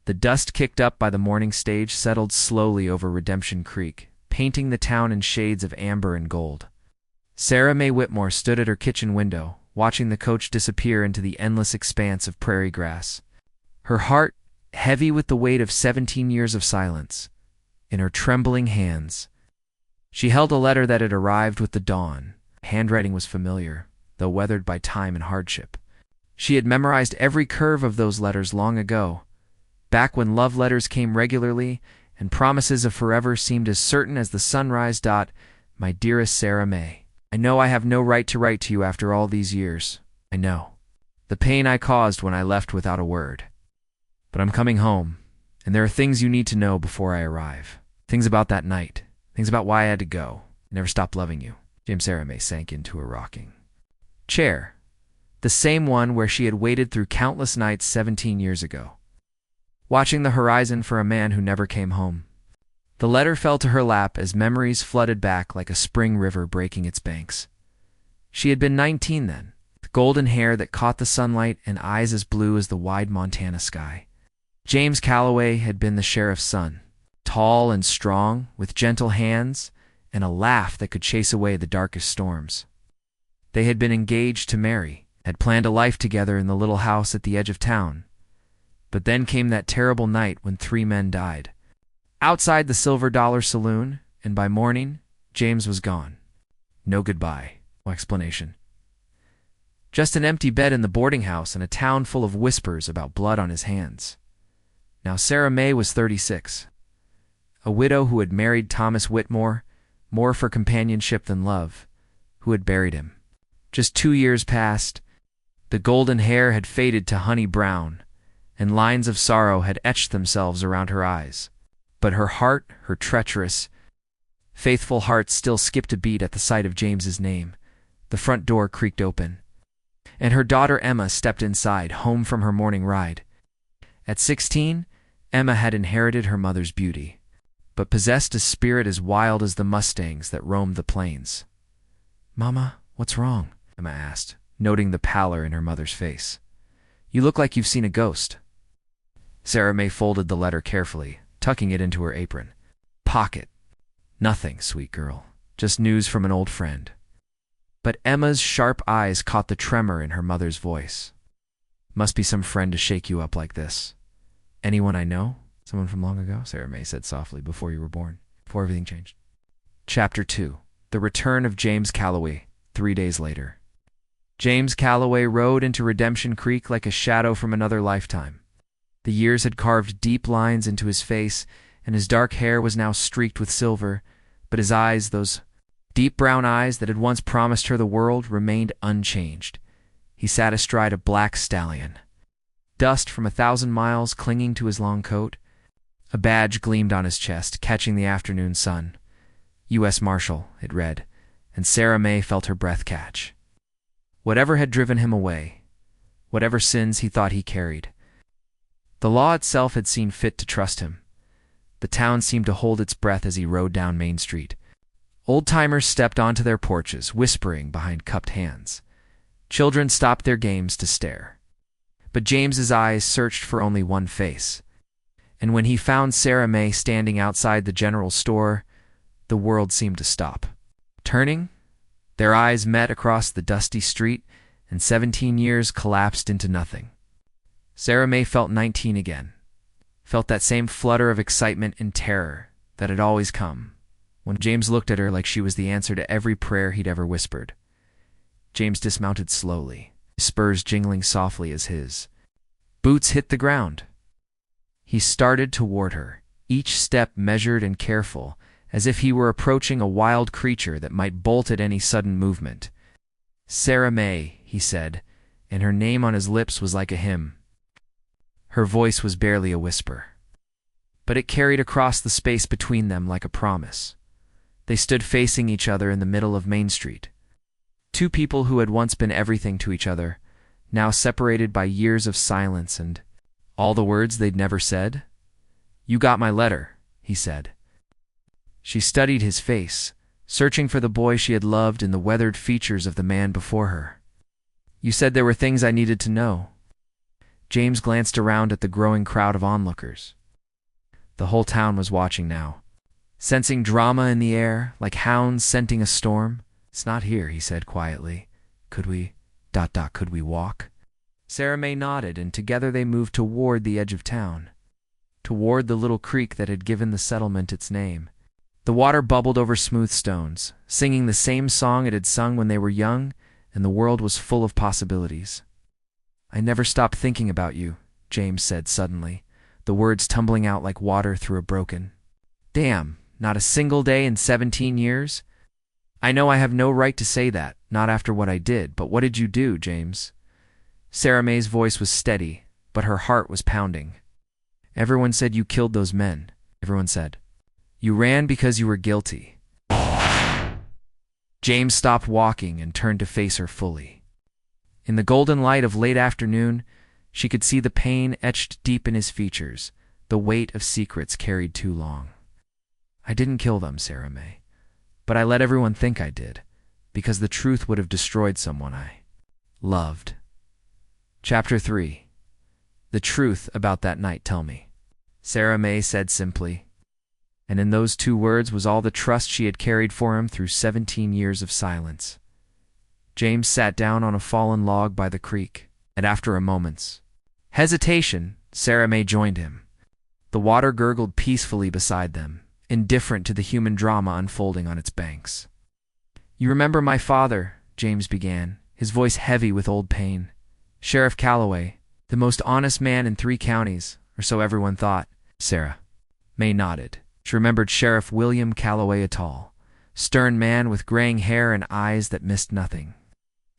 The dust kicked up by the morning stage settled slowly over Redemption Creek, painting the town in shades of amber and gold. Sarah Mae Whitmore stood at her kitchen window, watching the coach disappear into the endless expanse of prairie grass. Her heart, heavy with the weight of 17 years of silence, in her trembling hands. She held a letter that had arrived with the dawn. Handwriting was familiar, though weathered by time and hardship. She had memorized every curve of those letters long ago, back when love letters came regularly and promises of forever seemed as certain as the sunrise. My dearest Sarah Mae, I know I have no right to write to you after all these years. I know. The pain I caused when I left without a word. But I'm coming home, and there are things you need to know before I arrive. Things about that night. Things about why I had to go. I never stopped loving you. Sarah Mae sank into a rocking chair, the same one where she had waited through countless nights 17 years ago, watching the horizon for a man who never came home. The letter fell to her lap as memories flooded back like a spring river breaking its banks. She had been 19 then, with golden hair that caught the sunlight and eyes as blue as the wide Montana sky. James Calloway had been the sheriff's son, tall and strong, with gentle hands and a laugh that could chase away the darkest storms. They had been engaged to marry, had planned a life together in the little house at the edge of town. But then came that terrible night when 3 men died. Outside the Silver Dollar Saloon, and by morning, James was gone. No goodbye, no explanation. Just an empty bed in the boarding house and a town full of whispers about blood on his hands. Now Sarah Mae was 36, a widow who had married Thomas Whitmore, more for companionship than love, who had buried him. Just 2 years passed. The golden hair had faded to honey brown, and lines of sorrow had etched themselves around her eyes. But her heart, her treacherous, faithful heart still skipped a beat at the sight of James's name. The front door creaked open, and her daughter Emma stepped inside, home from her morning ride. At 16, Emma had inherited her mother's beauty, but possessed a spirit as wild as the mustangs that roamed the plains. "Mama, what's wrong?" Emma asked, noting the pallor in her mother's face. "You look like you've seen a ghost." Sarah Mae folded the letter carefully, tucking it into her apron. Pocket. "Nothing, sweet girl. Just news from an old friend." But Emma's sharp eyes caught the tremor in her mother's voice. "Must be some friend to shake you up like this." "Anyone I know? Someone from long ago?" Sarah Mae said softly. "Before you were born. Before everything changed." Chapter 2. The Return of James Calloway, 3 days later. James Calloway rode into Redemption Creek like a shadow from another lifetime. The years had carved deep lines into his face, and his dark hair was now streaked with silver, but his eyes, those deep brown eyes that had once promised her the world, remained unchanged. He sat astride a black stallion, dust from 1,000 miles clinging to his long coat. A badge gleamed on his chest, catching the afternoon sun. U.S. Marshal, it read, and Sarah Mae felt her breath catch. Whatever had driven him away, whatever sins he thought he carried, the law itself had seen fit to trust him. The town seemed to hold its breath as he rode down Main Street. Old-timers stepped onto their porches, whispering behind cupped hands. Children stopped their games to stare. But James's eyes searched for only one face. And when he found Sarah Mae standing outside the general store, the world seemed to stop. Turning, their eyes met across the dusty street, and 17 years collapsed into nothing. Sarah Mae felt 19 again, felt that same flutter of excitement and terror that had always come when James looked at her like she was the answer to every prayer he'd ever whispered. James dismounted slowly, his spurs jingling softly as his boots hit the ground. He started toward her, each step measured and careful, as if he were approaching a wild creature that might bolt at any sudden movement. "Sarah Mae," he said, and her name on his lips was like a hymn. Her voice was barely a whisper, but it carried across the space between them like a promise. They stood facing each other in the middle of Main Street. Two people who had once been everything to each other, now separated by years of silence and all the words they'd never said. "You got my letter," he said. She studied his face, searching for the boy she had loved in the weathered features of the man before her. "You said there were things I needed to know." James glanced around at the growing crowd of onlookers. The whole town was watching now, sensing drama in the air, like hounds scenting a storm. "It's not here," he said quietly. Could we... could we walk?" Sarah May nodded, and together they moved toward the edge of town, toward the little creek that had given the settlement its name. The water bubbled over smooth stones, singing the same song it had sung when they were young, and the world was full of possibilities. "I never stopped thinking about you," James said suddenly, the words tumbling out like water through a broken. "Damn, not a single day in 17 years? I know I have no right to say that, not after what I did, but what did you do, James?" Sarah May's voice was steady, but her heart was pounding. "Everyone said you killed those men. Everyone said. You ran because you were guilty." James stopped walking and turned to face her fully. In the golden light of late afternoon, she could see the pain etched deep in his features, the weight of secrets carried too long. "I didn't kill them, Sarah May, but I let everyone think I did, because the truth would have destroyed someone I loved." Chapter 3. The truth about that night, tell me, Sarah May said simply. And in those 2 words was all the trust she had carried for him through 17 years of silence. James sat down on a fallen log by the creek, and after a moment's hesitation, Sarah May joined him. The water gurgled peacefully beside them, indifferent to the human drama unfolding on its banks. "You remember my father," James began, his voice heavy with old pain. "Sheriff Calloway, the most honest man in 3 counties, or so everyone thought." Sarah May nodded. She remembered Sheriff William Calloway, a tall, stern man with graying hair and eyes that missed nothing.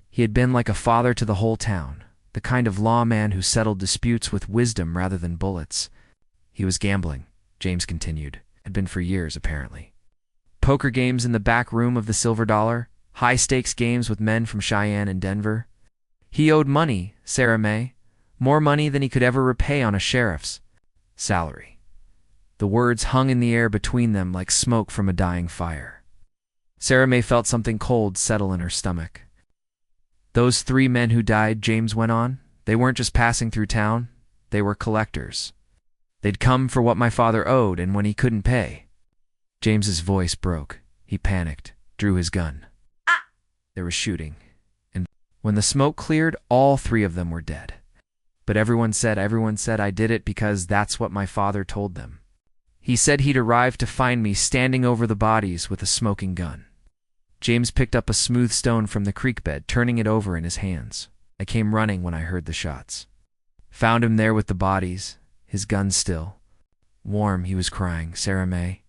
He had been like a father to the whole town, the kind of lawman who settled disputes with wisdom rather than bullets. "He was gambling," James continued. "Had been for years, apparently. Poker games in the back room of the Silver Dollar, high-stakes games with men from Cheyenne and Denver. He owed money, Sarah May, more money than he could ever repay on a sheriff's salary." The words hung in the air between them like smoke from a dying fire. Sarah May felt something cold settle in her stomach. "Those 3 men who died," James went on, "they weren't just passing through town, they were collectors. They'd come for what my father owed, and when he couldn't pay..." James's voice broke. He panicked, drew his gun. There was shooting, and when the smoke cleared, all 3 of them were dead. "But everyone said I did it because that's what my father told them. He said he'd arrive to find me standing over the bodies with a smoking gun." James picked up a smooth stone from the creek bed, turning it over in his hands. "I came running when I heard the shots. Found him there with the bodies, his gun still. Warm," he was crying, "Sarah May.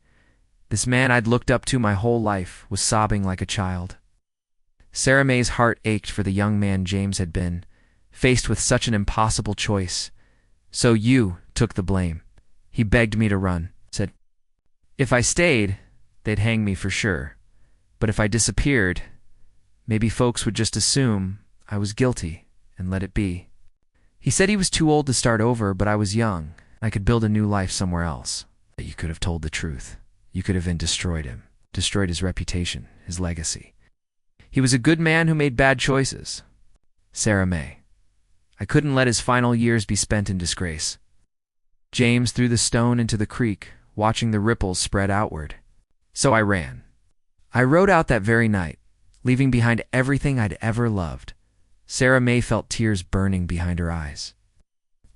This man I'd looked up to my whole life was sobbing like a child." Sarah May's heart ached for the young man James had been, faced with such an impossible choice. "So you took the blame." He begged me to run, said, "If I stayed, they'd hang me for sure. But if I disappeared, maybe folks would just assume I was guilty and let it be. He said he was too old to start over, but I was young. I could build a new life somewhere else." "You could have told the truth. You could have then destroyed him, destroyed his reputation, his legacy. He was a good man who made bad choices. Sarah May. I couldn't let his final years be spent in disgrace." James threw the stone into the creek, watching the ripples spread outward. "So I ran. I rode out that very night, leaving behind everything I'd ever loved." Sarah May felt tears burning behind her eyes.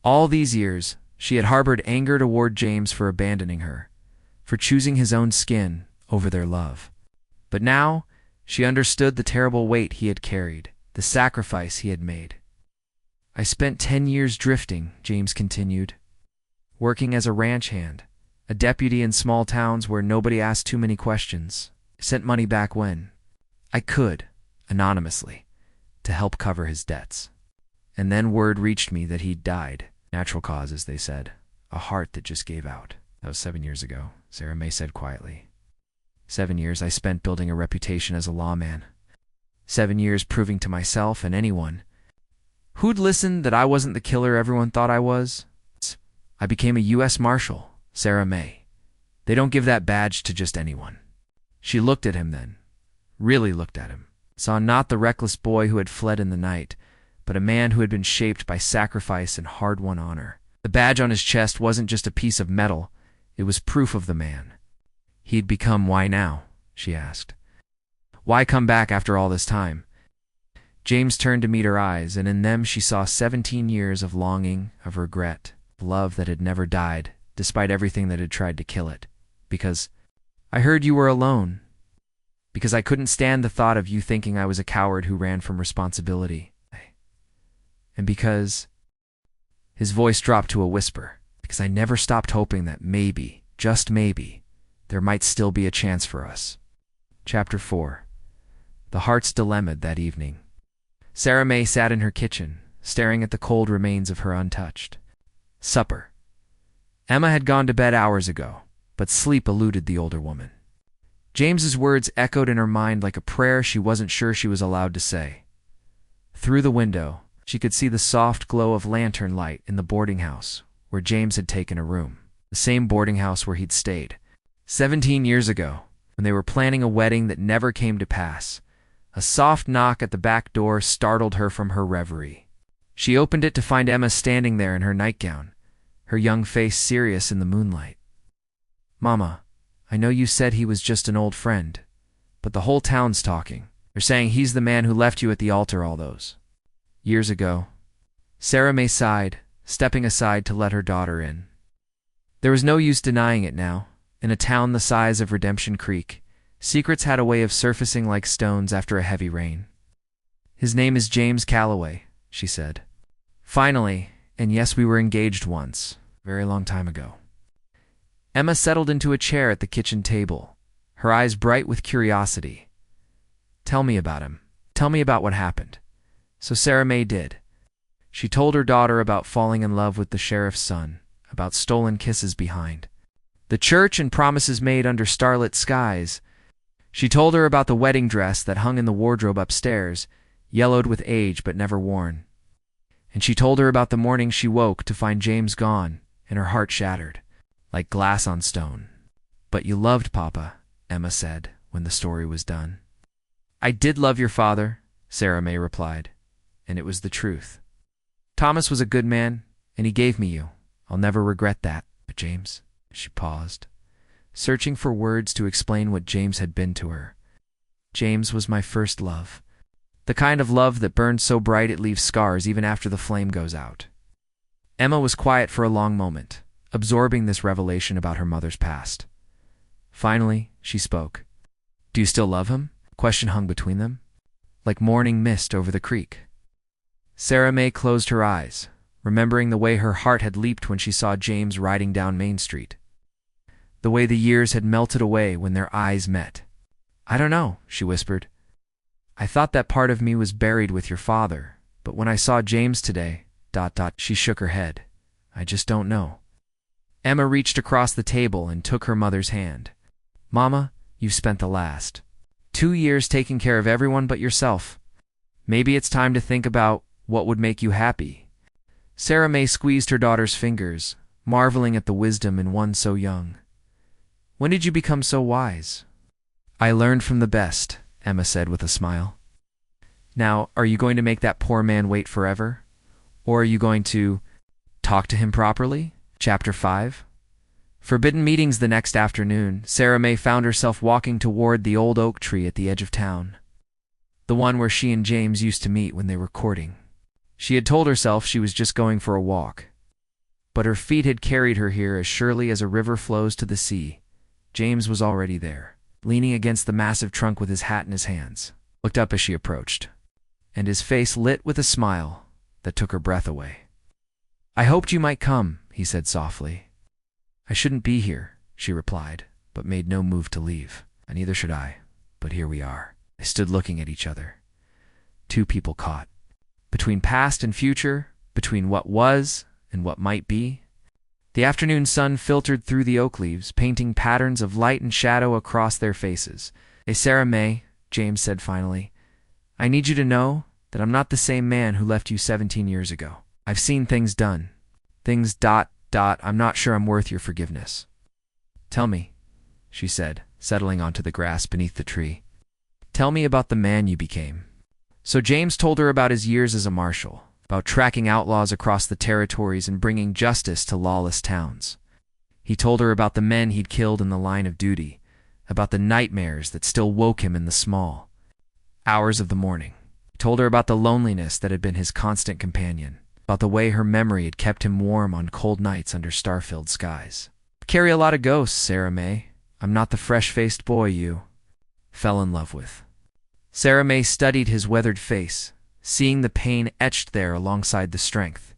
All these years, she had harbored anger toward James for abandoning her, for choosing his own skin over their love. But now, she understood the terrible weight he had carried, the sacrifice he had made. "I spent 10 years drifting," James continued, "working as a ranch hand, a deputy in small towns where nobody asked too many questions. Sent money back when I could, anonymously, to help cover his debts. And then word reached me that he'd died. Natural causes, they said. A heart that just gave out." "That was 7 years ago," Sarah May said quietly. 7 years I spent building a reputation as a lawman. 7 years proving to myself and anyone who'd listen that I wasn't the killer everyone thought I was. I became a U.S. Marshal, Sarah May. They don't give that badge to just anyone." She looked at him then, really looked at him, saw not the reckless boy who had fled in the night, but a man who had been shaped by sacrifice and hard-won honor. The badge on his chest wasn't just a piece of metal, it was proof of the man. He'd become why now? She asked. Why come back after all this time? James turned to meet her eyes, and in them she saw 17 years of longing, of regret, love that had never died, despite everything that had tried to kill it. Because I heard you were alone. Because I couldn't stand the thought of you thinking I was a coward who ran from responsibility. And because... His voice dropped to a whisper. Because I never stopped hoping that maybe, just maybe, there might still be a chance for us. Chapter 4. The Heart's Dilemma that evening. Sarah May sat in her kitchen, staring at the cold remains of her untouched supper. Emma had gone to bed hours ago, but sleep eluded the older woman. James's words echoed in her mind like a prayer she wasn't sure she was allowed to say. Through the window, she could see the soft glow of lantern light in the boarding house where James had taken a room, the same boarding house where he'd stayed 17 years ago, when they were planning a wedding that never came to pass. A soft knock at the back door startled her from her reverie. She opened it to find Emma standing there in her nightgown, her young face serious in the moonlight. Mama, I know you said he was just an old friend, but the whole town's talking. They're saying he's the man who left you at the altar all those years ago. Sarah May sighed, stepping aside to let her daughter in. There was no use denying it now. In a town the size of Redemption Creek, secrets had a way of surfacing like stones after a heavy rain. His name is James Calloway, she said. Finally, and yes, we were engaged once, a very long time ago. Emma settled into a chair at the kitchen table, her eyes bright with curiosity. Tell me about him. Tell me about what happened. So Sarah May did. She told her daughter about falling in love with the sheriff's son, about stolen kisses behind the church and promises made under starlit skies. She told her about the wedding dress that hung in the wardrobe upstairs, yellowed with age but never worn. And she told her about the morning she woke to find James gone, and her heart shattered, like glass on stone. But you loved Papa, Emma said, when the story was done. I did love your father, Sarah May replied, and it was the truth. Thomas was a good man, and he gave me you. I'll never regret that. But James... She paused, searching for words to explain what James had been to her. James was my first love. The kind of love that burns so bright it leaves scars even after the flame goes out. Emma was quiet for a long moment, absorbing this revelation about her mother's past. Finally, she spoke. Do you still love him? The question hung between them, like morning mist over the creek. Sarah May closed her eyes, remembering the way her heart had leaped when she saw James riding down Main Street. The way the years had melted away when their eyes met. I don't know, she whispered. I thought that part of me was buried with your father, but when I saw James today, ... She shook her head. I just don't know. Emma reached across the table and took her mother's hand. Mama, you've spent the last 2 years taking care of everyone but yourself. Maybe it's time to think about what would make you happy. Sarah May squeezed her daughter's fingers, marveling at the wisdom in one so young. When did you become so wise? I learned from the best, Emma said with a smile. Now, are you going to make that poor man wait forever? Or are you going to talk to him properly? Chapter 5. Forbidden meetings the next afternoon, Sarah May found herself walking toward the old oak tree at the edge of town. The one where she and James used to meet when they were courting. She had told herself she was just going for a walk. But her feet had carried her here as surely as a river flows to the sea. James was already there, leaning against the massive trunk with his hat in his hands, looked up as she approached, and his face lit with a smile that took her breath away. I hoped you might come, he said softly. I shouldn't be here, she replied, but made no move to leave. And neither should I, but here we are. They stood looking at each other. Two people caught. Between past and future, between what was and what might be. The afternoon sun filtered through the oak leaves, painting patterns of light and shadow across their faces. Hey, Sarah May, James said finally, I need you to know that I'm not the same man who left you 17 years ago. I've seen things done. Things ... I'm not sure I'm worth your forgiveness. Tell me, she said, settling onto the grass beneath the tree. Tell me about the man you became. So James told her about his years as a marshal, about tracking outlaws across the territories and bringing justice to lawless towns. He told her about the men he'd killed in the line of duty, about the nightmares that still woke him in the small hours of the morning. He told her about the loneliness that had been his constant companion, about the way her memory had kept him warm on cold nights under star-filled skies. Carry a lot of ghosts, Sarah May. I'm not the fresh-faced boy you fell in love with. Sarah May studied his weathered face, seeing the pain etched there alongside the strength.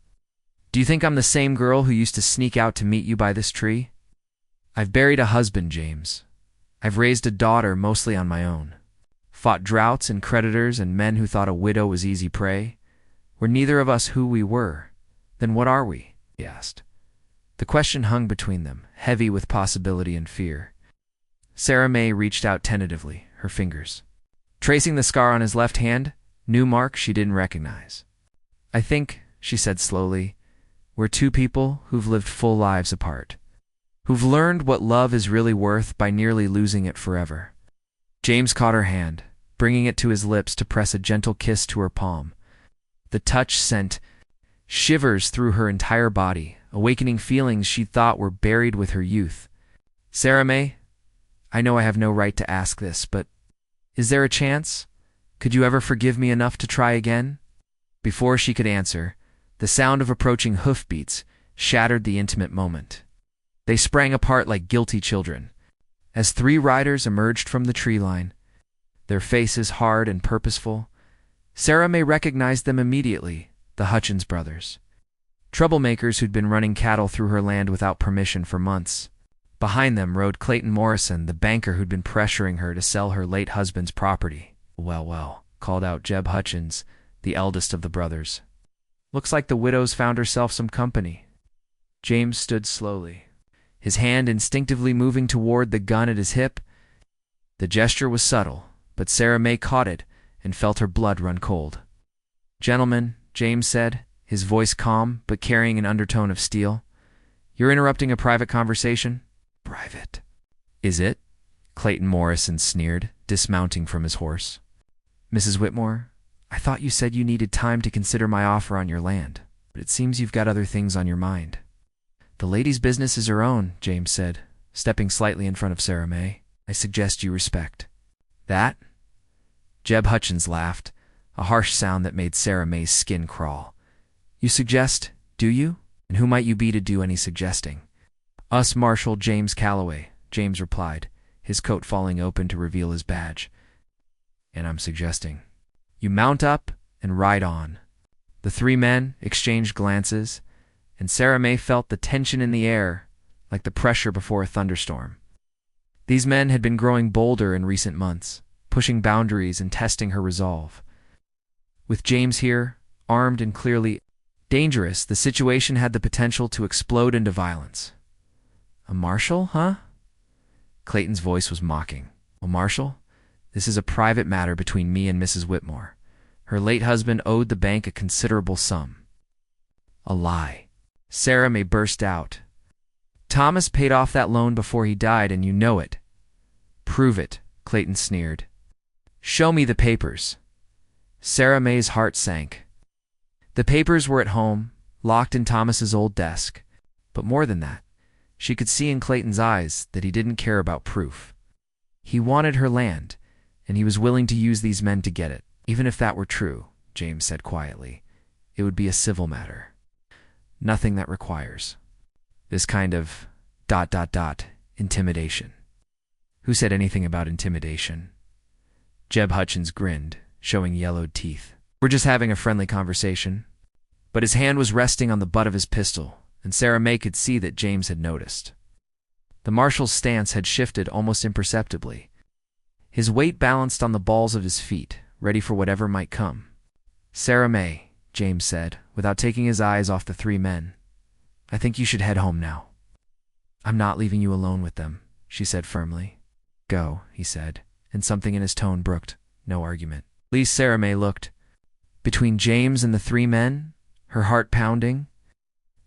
Do you think I'm the same girl who used to sneak out to meet you by this tree? I've buried a husband, James. I've raised a daughter mostly on my own. Fought droughts and creditors and men who thought a widow was easy prey. Were neither of us who we were, then what are we? He asked. The question hung between them, heavy with possibility and fear. Sarah May reached out tentatively, her fingers tracing the scar on his left hand, new mark she didn't recognize. I think, she said slowly, we're two people who've lived full lives apart, who've learned what love is really worth by nearly losing it forever. James caught her hand, bringing it to his lips to press a gentle kiss to her palm. The touch sent shivers through her entire body, awakening feelings she'd thought were buried with her youth. Sarah May, I know I have no right to ask this, but is there a chance? Could you ever forgive me enough to try again? Before she could answer, the sound of approaching hoofbeats shattered the intimate moment. They sprang apart like guilty children, as three riders emerged from the tree line, their faces hard and purposeful. Sarah May recognized them immediately, the Hutchins brothers. Troublemakers who'd been running cattle through her land without permission for months. Behind them rode Clayton Morrison, the banker who'd been pressuring her to sell her late husband's property. Well, called out Jeb Hutchins, the eldest of the brothers. Looks like the widow's found herself some company. James stood slowly, his hand instinctively moving toward the gun at his hip. The gesture was subtle, but Sarah May caught it and felt her blood run cold. Gentlemen, James said, his voice calm but carrying an undertone of steel. You're interrupting a private conversation? Private. Is it? Clayton Morrison sneered, dismounting from his horse. Mrs. Whitmore, I thought you said you needed time to consider my offer on your land, but it seems you've got other things on your mind. The lady's business is her own, James said, stepping slightly in front of Sarah May. I suggest you respect. That? Jeb Hutchins laughed, a harsh sound that made Sarah May's skin crawl. You suggest, do you? And who might you be to do any suggesting? Us Marshal James Calloway, James replied, his coat falling open to reveal his badge. And I'm suggesting you mount up and ride on. The three men exchanged glances, and Sarah May felt the tension in the air, like the pressure before a thunderstorm. These men had been growing bolder in recent months, pushing boundaries and testing her resolve. With James here, armed and clearly dangerous, the situation had the potential to explode into violence. A marshal, huh? Clayton's voice was mocking. A marshal? This is a private matter between me and Mrs. Whitmore. Her late husband owed the bank a considerable sum. A lie. Sarah May burst out. Thomas paid off that loan before he died, and you know it. Prove it, Clayton sneered. Show me the papers. Sarah May's heart sank. The papers were at home, locked in Thomas's old desk. But more than that, she could see in Clayton's eyes that he didn't care about proof. He wanted her land, and he was willing to use these men to get it. Even if that were true, James said quietly, it would be a civil matter. Nothing that requires this kind of ... intimidation. Who said anything about intimidation? Jeb Hutchins grinned, showing yellowed teeth. We're just having a friendly conversation. But his hand was resting on the butt of his pistol, and Sarah May could see that James had noticed. The marshal's stance had shifted almost imperceptibly. His weight balanced on the balls of his feet, ready for whatever might come. Sarah May, James said, without taking his eyes off the three men. I think you should head home now. I'm not leaving you alone with them, she said firmly. Go, he said, and something in his tone brooked no argument. At least Sarah May looked. Between James and the three men, her heart pounding,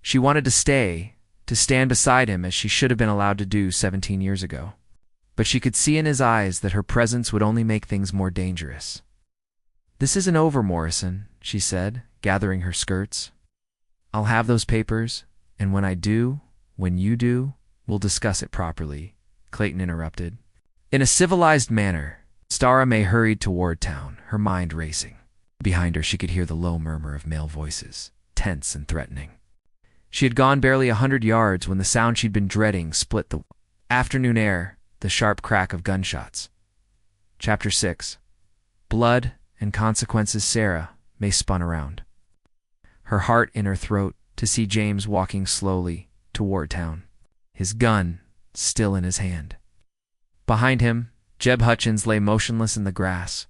she wanted to stay, to stand beside him as she should have been allowed to do 17 years ago. But she could see in his eyes that her presence would only make things more dangerous. "This isn't over, Morrison," she said, gathering her skirts. "I'll have those papers, and when you do, we'll discuss it properly," Clayton interrupted. In a civilized manner, Stara May hurried toward town, her mind racing. Behind her, she could hear the low murmur of male voices, tense and threatening. She had gone barely 100 yards when the sound she'd been dreading split the afternoon air, the sharp crack of gunshots. Chapter 6. Blood and Consequences. Sarah May spun around, her heart in her throat, to see James walking slowly toward town, his gun still in his hand. Behind him, Jeb Hutchins lay motionless in the grass,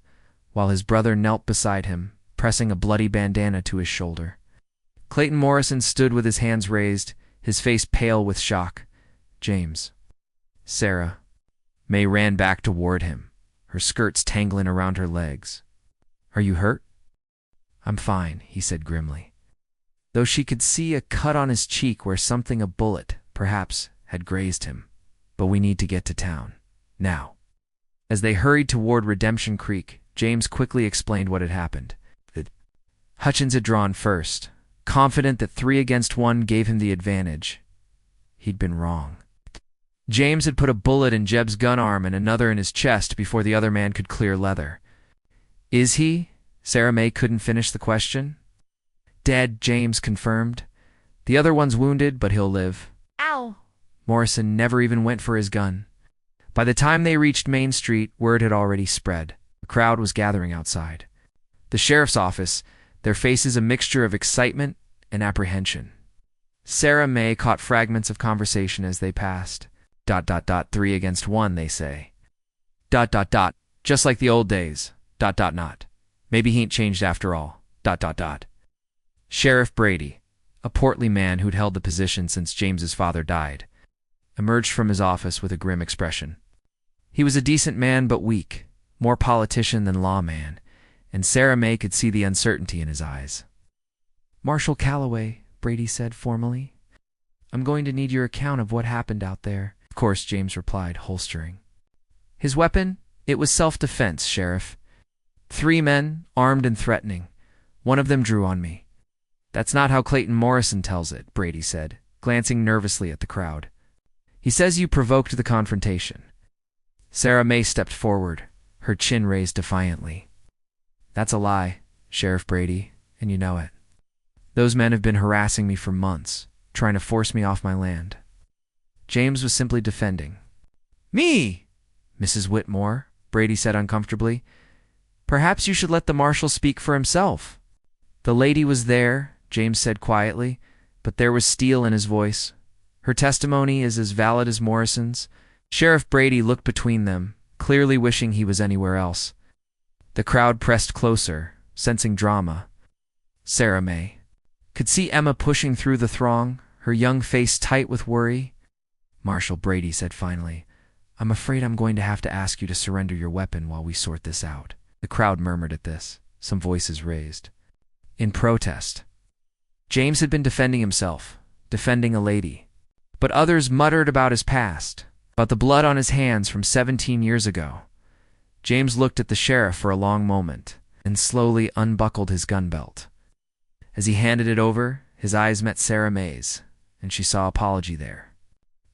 while his brother knelt beside him, pressing a bloody bandana to his shoulder. Clayton Morrison stood with his hands raised, his face pale with shock. "James." Sarah May ran back toward him, her skirts tangling around her legs. "Are you hurt?" "I'm fine," he said grimly, though she could see a cut on his cheek where a bullet, perhaps, had grazed him. "But we need to get to town. Now." As they hurried toward Redemption Creek, James quickly explained what had happened. Hutchins had drawn first, confident that 3 against 1 gave him the advantage. He'd been wrong. James had put a bullet in Jeb's gun arm and another in his chest before the other man could clear leather. "Is he?" Sarah May couldn't finish the question. "Dead," James confirmed. "The other one's wounded, but he'll live." Ow! Morrison never even went for his gun. By the time they reached Main Street, word had already spread. A crowd was gathering outside the sheriff's office, their faces a mixture of excitement and apprehension. Sarah May caught fragments of conversation as they passed. 3 against 1, they say. Just like the old days. Maybe he ain't changed after all. Sheriff Brady, a portly man who'd held the position since James's father died, emerged from his office with a grim expression. He was a decent man but weak, more politician than lawman, and Sarah May could see the uncertainty in his eyes. "Marshal Calloway," Brady said formally, "I'm going to need your account of what happened out there." "Of course," James replied, holstering his weapon. "It was self-defense, Sheriff. 3 men, armed and threatening. One of them drew on me." "That's not how Clayton Morrison tells it," Brady said, glancing nervously at the crowd. "He says you provoked the confrontation." Sarah May stepped forward, her chin raised defiantly. "That's a lie, Sheriff Brady, and you know it. Those men have been harassing me for months, trying to force me off my land." James was simply defending. "Me, Mrs. Whitmore," Brady said uncomfortably. "Perhaps you should let the marshal speak for himself." "The lady was there," James said quietly, but there was steel in his voice. "Her testimony is as valid as Morrison's." Sheriff Brady looked between them, clearly wishing he was anywhere else. The crowd pressed closer, sensing drama. Sarah May could see Emma pushing through the throng, her young face tight with worry. "Marshal," Brady said finally, "I'm afraid I'm going to have to ask you to surrender your weapon while we sort this out." The crowd murmured at this, some voices raised in protest. James had been defending himself, defending a lady. But others muttered about his past, about the blood on his hands from 17 years ago. James looked at the sheriff for a long moment, and slowly unbuckled his gun belt. As he handed it over, his eyes met Sarah May's, and she saw apology there.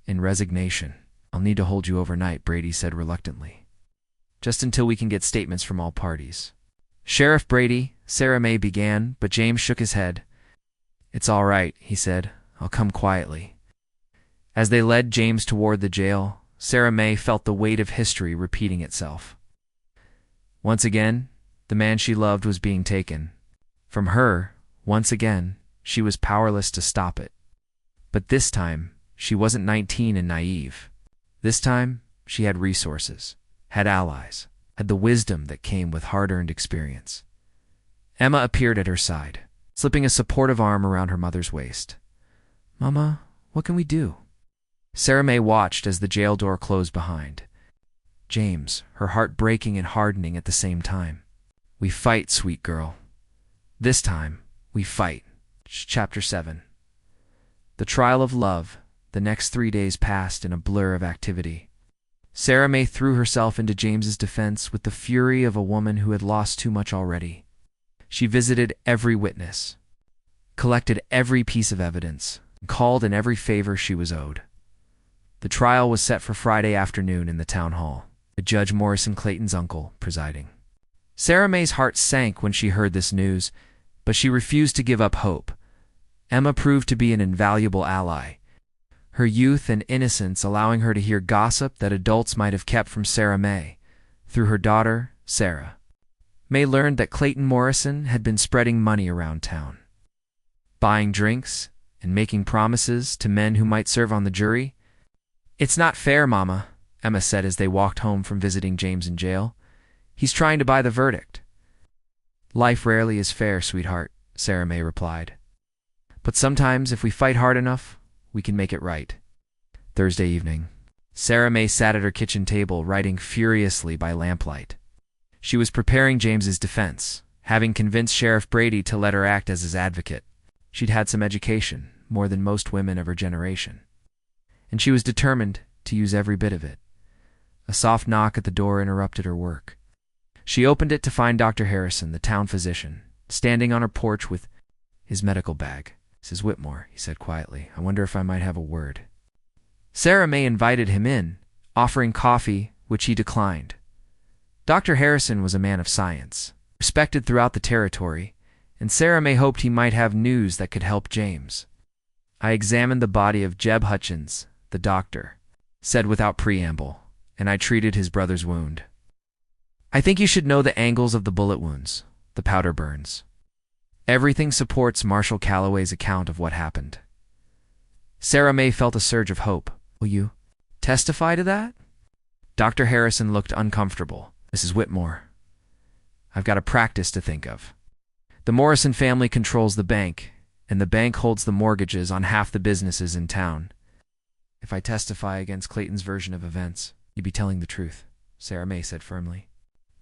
In resignation. "I'll need to hold you overnight," Brady said reluctantly. "Just until we can get statements from all parties." "Sheriff Brady," Sarah May began, but James shook his head. "It's all right," he said. "I'll come quietly." As they led James toward the jail, Sarah May felt the weight of history repeating itself. Once again, the man she loved was being taken. From her, once again, she was powerless to stop it. But this time, she wasn't 19 and naive. This time, she had resources, had allies, had the wisdom that came with hard-earned experience. Emma appeared at her side, slipping a supportive arm around her mother's waist. "Mama, what can we do?" Sarah May watched as the jail door closed behind. James, her heart breaking and hardening at the same time. "We fight, sweet girl. This time, we fight." Chapter 7. The trial of love. The next 3 days passed in a blur of activity. Sarah May threw herself into James's defense with the fury of a woman who had lost too much already. She visited every witness, collected every piece of evidence, and called in every favor she was owed. The trial was set for Friday afternoon in the town hall, with Judge Morrison, Clayton's uncle, presiding. Sarah May's heart sank when she heard this news, but she refused to give up hope. Emma proved to be an invaluable ally, her youth and innocence allowing her to hear gossip that adults might have kept from Sarah May. Through her daughter, Sarah, May learned that Clayton Morrison had been spreading money around town, buying drinks and making promises to men who might serve on the jury. "It's not fair, Mama," Emma said as they walked home from visiting James in jail. "He's trying to buy the verdict." "Life rarely is fair, sweetheart," Sarah May replied. "But sometimes, if we fight hard enough, we can make it right." Thursday evening, Sarah May sat at her kitchen table, writing furiously by lamplight. She was preparing James's defense, having convinced Sheriff Brady to let her act as his advocate. She'd had some education, more than most women of her generation, and she was determined to use every bit of it. A soft knock at the door interrupted her work. She opened it to find Dr. Harrison, the town physician, standing on her porch with his medical bag. "Mrs. Whitmore," he said quietly, "I wonder if I might have a word." Sarah May invited him in, offering coffee, which he declined. Dr. Harrison was a man of science, respected throughout the territory, and Sarah May hoped he might have news that could help James. "I examined the body of Jeb Hutchins," the doctor said without preamble, "and I treated his brother's wound. I think you should know the angles of the bullet wounds, the powder burns. Everything supports Marshall Calloway's account of what happened." Sarah May felt a surge of hope. "Will you testify to that?" Dr. Harrison looked uncomfortable. "Mrs. Whitmore, I've got a practice to think of. The Morrison family controls the bank, and the bank holds the mortgages on half the businesses in town. If I testify against Clayton's version of events, you'd be telling the truth," Sarah May said firmly.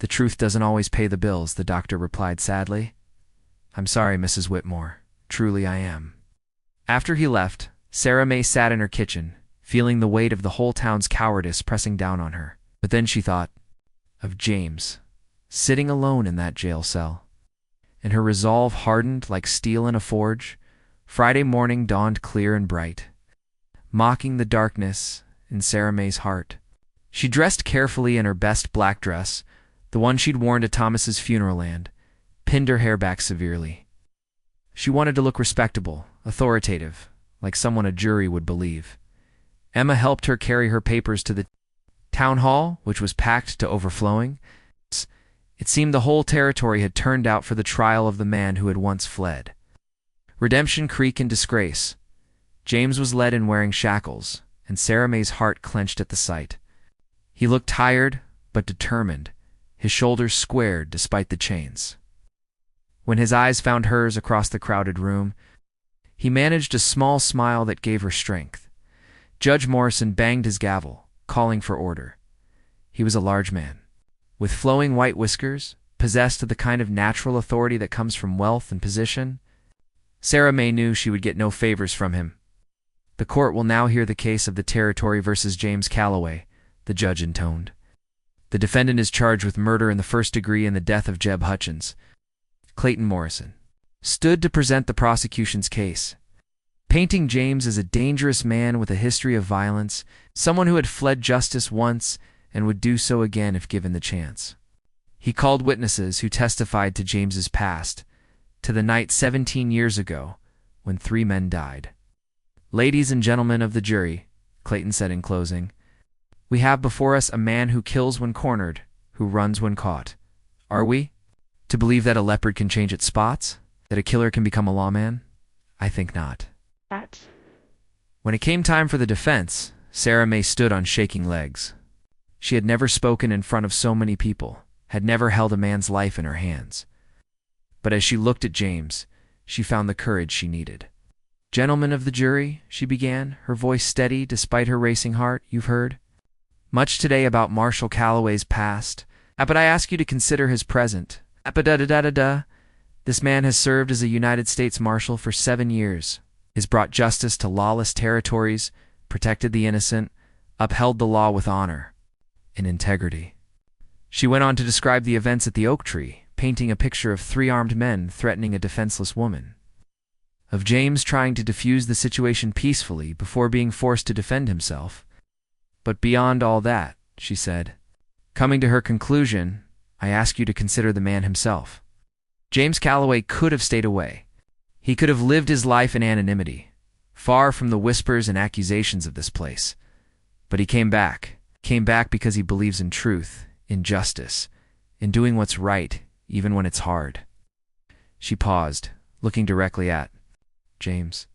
"The truth doesn't always pay the bills," the doctor replied sadly. "I'm sorry, Mrs. Whitmore. Truly I am." After he left, Sarah May sat in her kitchen, feeling the weight of the whole town's cowardice pressing down on her. But then she thought of James, sitting alone in that jail cell, and her resolve hardened like steel in a forge. Friday morning dawned clear and bright, mocking the darkness in Sarah May's heart. She dressed carefully in her best black dress, the one she'd worn to Thomas's funeral, and pinned her hair back severely. She wanted to look respectable, authoritative, like someone a jury would believe. Emma helped her carry her papers to the town hall, which was packed to overflowing. It seemed the whole territory had turned out for the trial of the man who had once fled. Redemption Creek in disgrace. James was led in wearing shackles, and Sarah May's heart clenched at the sight. He looked tired, but determined, his shoulders squared despite the chains. When his eyes found hers across the crowded room, he managed a small smile that gave her strength. Judge Morrison banged his gavel, calling for order. He was a large man, with flowing white whiskers, possessed of the kind of natural authority that comes from wealth and position. Sarah May knew she would get no favors from him. "The court will now hear the case of the territory versus James Calloway," the judge intoned. "The defendant is charged with murder in the first degree in the death of Jeb Hutchins." Clayton Morrison stood to present the prosecution's case, painting James as a dangerous man with a history of violence, someone who had fled justice once and would do so again if given the chance. He called witnesses who testified to James's past, to the night 17 years ago when 3 men died. "Ladies and gentlemen of the jury," Clayton said in closing, "we have before us a man who kills when cornered, who runs when caught. Are we to believe that a leopard can change its spots? That a killer can become a lawman? I think not." When it came time for the defense, Sarah May stood on shaking legs. She had never spoken in front of so many people, had never held a man's life in her hands. But as she looked at James, she found the courage she needed. "Gentlemen of the jury," she began, her voice steady despite her racing heart, "you've heard much today about Marshall Calloway's past, but I ask you to consider his present. This man has served as a United States Marshal for 7 years, has brought justice to lawless territories, protected the innocent, upheld the law with honor and integrity." She went on to describe the events at the oak tree, painting a picture of three armed men threatening a defenseless woman. Of James trying to defuse the situation peacefully before being forced to defend himself. But beyond all that, she said, coming to her conclusion, I ask you to consider the man himself. James Calloway could have stayed away. He could have lived his life in anonymity, far from the whispers and accusations of this place. But he came back because he believes in truth, in justice, in doing what's right, even when it's hard. She paused, looking directly at James.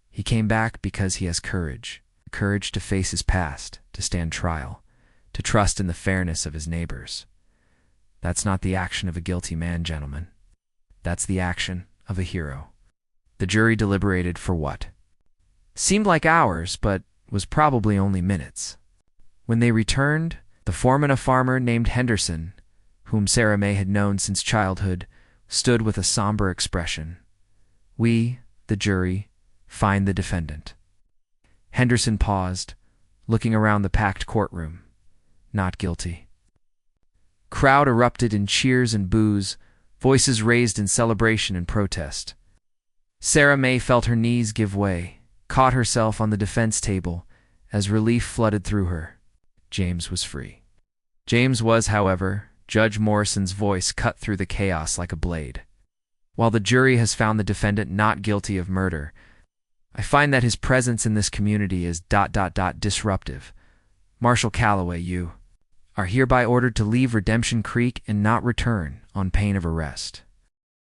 He came back because he has courage to face his past, to stand trial, to trust in the fairness of his neighbors. That's not the action of a guilty man, gentlemen. That's the action of a hero. The jury deliberated for what seemed like hours, but was probably only minutes. When they returned, the foreman, a farmer named Henderson, whom Sarah May had known since childhood, stood with a somber expression. We, the jury, find the defendant. Henderson paused, looking around the packed courtroom. Not guilty. Crowd erupted in cheers and boos, voices raised in celebration and protest. Sarah May felt her knees give way, caught herself on the defense table as relief flooded through her. James was free. James was, however, Judge Morrison's voice cut through the chaos like a blade. While the jury has found the defendant not guilty of murder, I find that his presence in this community is ... disruptive. Marshal Calloway, you are hereby ordered to leave Redemption Creek and not return on pain of arrest.